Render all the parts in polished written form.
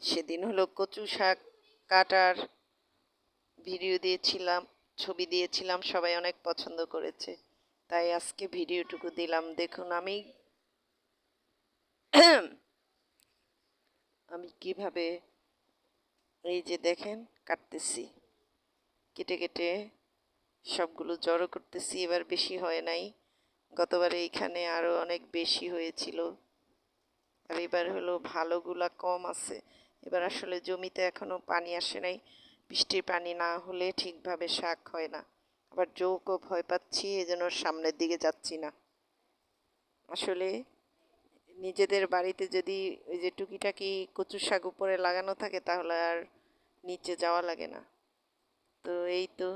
সেদিন হলো কচু শাক কাটার ভিডিও দিয়েছিলাম, ছবি দিয়েছিলাম, সবাই অনেক পছন্দ করেছে, তাই আজকে ভিডিওটুকু দিলাম। দেখুন আমি কিভাবে, এই যে দেখেন, কাটতেছি, কেটে কেটে সবগুলো জড়ো করতেছি। এবার বেশি হয় নাই, গতবারে এইখানে আরো অনেক বেশি হয়েছিল, আর এবার হলো ভালোগুলা কম আছে। এবার আসলে জমিতে এখনো পানি আসে নাই, বৃষ্টির পানি না হলে ঠিকভাবে শাক হয় না। আবার জোকও ভয় পাচ্ছি, এজন্য সামনের দিকে যাচ্ছি না। আসলে নিজেদের বাড়িতে যদি ওই যে টুকিটাকি কচু শাক উপরে লাগানো থাকে তাহলে আর নিচে যাওয়া লাগে না। তো এই তো,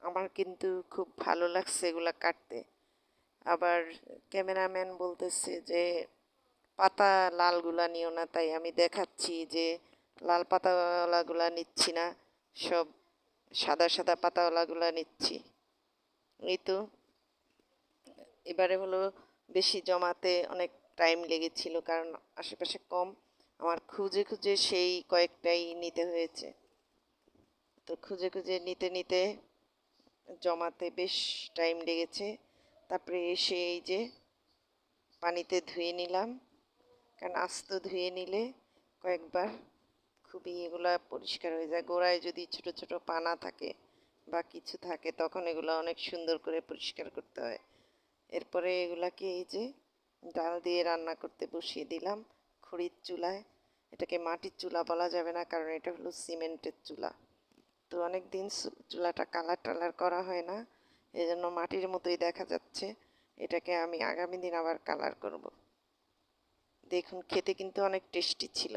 আমার কিন্তু খুব ভালো লাগছে এগুলা কাটতে। আবার ক্যামেরাম্যান বলতেছে যে পাতা লালগুলা নিও না, তাই আমি দেখাচ্ছি যে লাল পাতাওয়ালাগুলা নিচ্ছি না, সব সাদা সাদা পাতাওয়ালাগুলা নিচ্ছি। এই তো, এবারে হলো বেশি জমাতে অনেক টাইম লেগেছিল, কারণ আশেপাশে কম, আমার খুঁজে খুঁজে সেই কয়েকটাই নিতে হয়েছে। তো খুঁজে খুঁজে নিতে নিতে জমাতে বেশ টাইম লেগেছে। তারপরে এসে এই যে পানিতে ধুয়ে নিলাম, কারণ আস্ত ধুয়ে নিলে কয়েকবার খুবই এগুলা পরিষ্কার হয়ে যায়। গোড়ায় যদি ছোট ছোট পানা থাকে বা কিছু থাকে তখন এগুলো অনেক সুন্দর করে পরিষ্কার করতে হয়। এরপরে এগুলাকে এই যে ডাল দিয়ে রান্না করতে বসিয়ে দিলাম খড়ির চুলায়। এটাকে মাটির চুলা বলা যাবে না, কারণ এটা হলো সিমেন্টের চুলা। তো অনেক দিন চুলাটা কালার টালার করা হয় না, এই জন্য মাটির মতোই দেখা যাচ্ছে। এটাকে আমি আগামী দিন আবার কালার করব। দেখুন, খেতে কিন্তু অনেক টেস্টি ছিল।